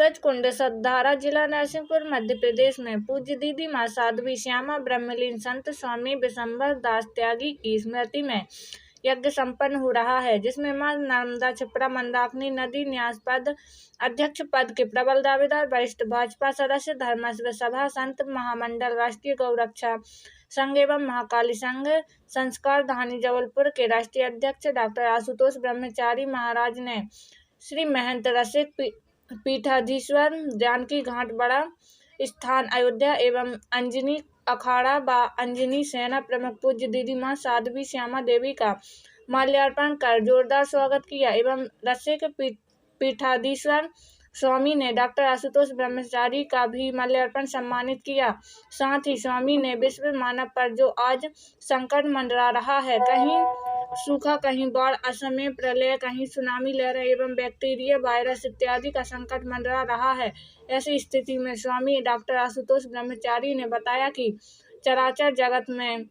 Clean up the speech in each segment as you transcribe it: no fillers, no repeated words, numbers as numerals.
सूरज कुंड सतधारा जिला नरसिंहपुर मध्य प्रदेश में पूज्य दीदी माँ साध्वी श्यामा ब्रह्मलीन संत स्वामी विशंबर दास त्यागी की स्मृति में यज्ञ संपन्न हो रहा है, जिसमें मां नर्मदा छिपरा मंदाकिनी नदी न्यास पद अध्यक्ष पद के प्रबल दावेदार वरिष्ठ भाजपा सदस्य धर्मस्व सभा संत महामंडल राष्ट्रीय गौरक्षा संघ एवं महाकाली संघ संस्कार धानी जबलपुर के राष्ट्रीय अध्यक्ष डॉक्टर आशुतोष ब्रह्मचारी महाराज ने श्री महंत रसिक पीठाधीश्वर जानकी घाट बड़ा स्थान अयोध्या एवं अंजनी अखाड़ा व अंजनी सेना प्रमुख पूज्य दीदी माँ साध्वी श्यामा देवी का माल्यार्पण कर जोरदार स्वागत किया एवं रसिक पीठाधीश्वर स्वामी ने डॉक्टर आशुतोष ब्रह्मचारी का भी माल्यार्पण सम्मानित किया। साथ ही स्वामी ने विश्व मानव पर जो आज संकट मंडरा रहा है, कहीं सूखा, कहीं बाढ़, असमय प्रलय, कहीं सुनामी लहरें एवं बैक्टीरिया वायरस इत्यादि का संकट मंडरा रहा है, ऐसी स्थिति में स्वामी डॉक्टर आशुतोष ब्रह्मचारी ने बताया कि चराचर जगत में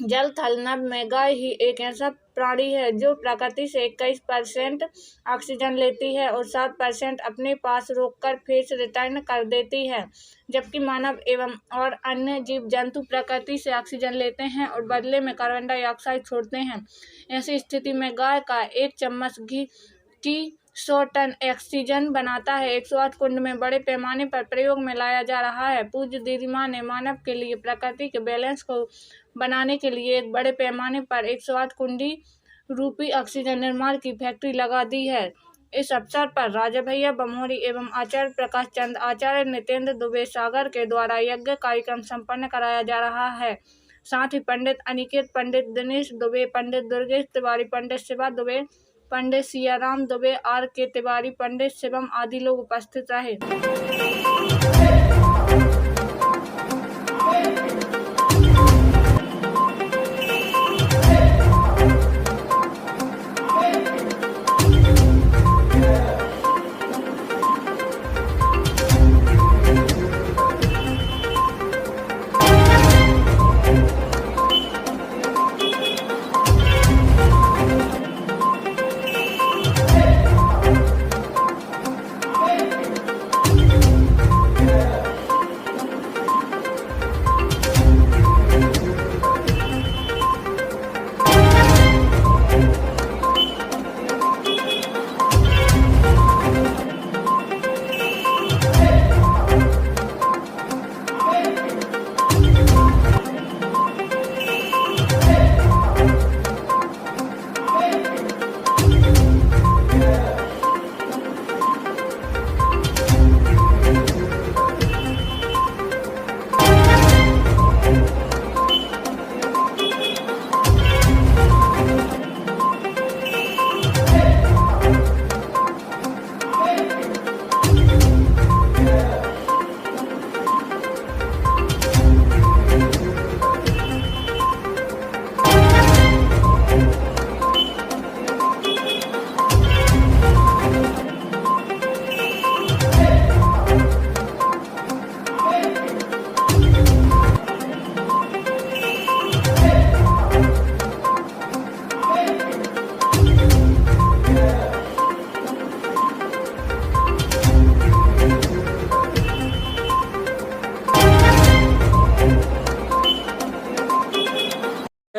जल थल नभ में गाय ही एक ऐसा प्राणी है जो प्रकृति से 21% ऑक्सीजन लेती है और 7% अपने पास रोककर फिर रिटर्न कर देती है, जबकि मानव एवं और अन्य जीव जंतु प्रकृति से ऑक्सीजन लेते हैं और बदले में कार्बन डाइऑक्साइड छोड़ते हैं। ऐसी स्थिति में गाय का 1 चम्मच घी की 100 टन ऑक्सीजन बनाता है। 108 कुंड में बड़े पैमाने पर प्रयोग में लाया जा रहा है। पूज्य दीदी माँ ने मानव के लिए प्रकृति के बैलेंस को बनाने के लिए एक बड़े पैमाने पर 108 कुंडी रूपी ऑक्सीजन निर्माण की फैक्ट्री लगा दी है। इस अवसर पर राजा भैया बमोरी एवं आचार्य प्रकाश चंद, आचार्य नितेंद्र दुबे सागर के द्वारा यज्ञ कार्यक्रम संपन्न कराया जा रहा है। साथ ही पंडित अनिकेत, पंडित दिनेश दुबे, पंडित दुर्गेश तिवारी, पंडित शिवा दुबे, पंडित सियाराम दुबे, आर के तिवारी, पंडित शिवम आदि लोग उपस्थित रहे।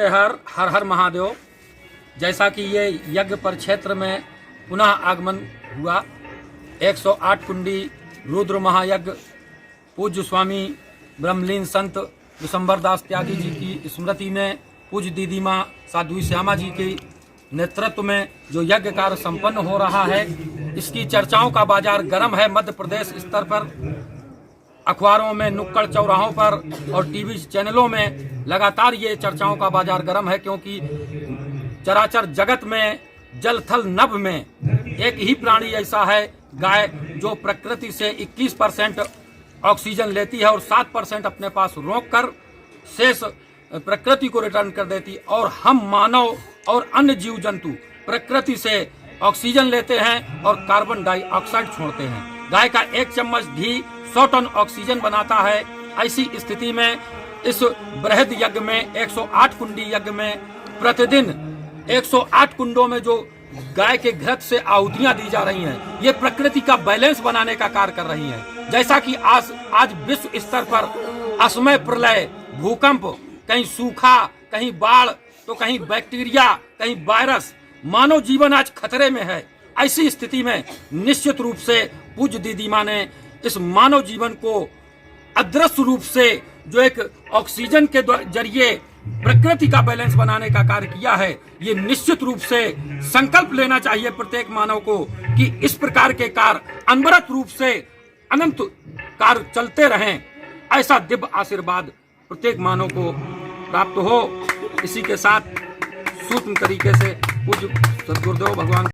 हर हर हर महादेव। जैसा कि ये यज्ञ पर क्षेत्र में पुनः आगमन हुआ, 108 कुंडी रुद्र महायज्ञ पूज्य स्वामी ब्रह्मलीन संत विशंबर दास त्यागी जी की स्मृति में पूज्य दीदी माँ साध्वी श्यामा जी के नेतृत्व में जो यज्ञ कार्य संपन्न हो रहा है, इसकी चर्चाओं का बाजार गर्म है। मध्य प्रदेश स्तर पर अखबारों में, नुक्कड़ चौराहों पर और टीवी चैनलों में लगातार ये चर्चाओं का बाजार गर्म है, क्योंकि चराचर जगत में जल थल नभ में एक ही प्राणी ऐसा है, गाय, जो प्रकृति से 21% ऑक्सीजन लेती है और 7% अपने पास रोक कर शेष प्रकृति को रिटर्न कर देती। और हम मानव और अन्य जीव जंतु प्रकृति से ऑक्सीजन लेते हैं और कार्बन डाइऑक्साइड छोड़ते हैं। गाय का 1 चम्मच घी 100 टन ऑक्सीजन बनाता है। ऐसी स्थिति में इस बृहद यज्ञ में 108 कुंडी यज्ञ में प्रतिदिन 108 कुंडों में जो गाय के घृत से आहुतियां दी जा रही हैं। ये प्रकृति का बैलेंस बनाने का कार्य कर रही हैं। जैसा कि आज विश्व स्तर पर असमय प्रलय, भूकंप, कहीं सूखा, कहीं बाढ़, तो कहीं बैक्टीरिया, कहीं वायरस, मानव जीवन आज खतरे में है। ऐसी स्थिति में निश्चित रूप से पूज्य दीदी माँ ने इस मानव जीवन को अदृश्य रूप से जो एक ऑक्सीजन के जरिए प्रकृति का बैलेंस बनाने का कार्य किया है, ये निश्चित रूप से संकल्प लेना चाहिए प्रत्येक मानव को कि इस प्रकार के कार्य अनवरत रूप से अनंत कार्य चलते रहें। ऐसा दिव्य आशीर्वाद प्रत्येक मानव को प्राप्त हो। इसी के साथ सूक्ष्म तरीके से पूज्य सद्गुरुदेव भगवान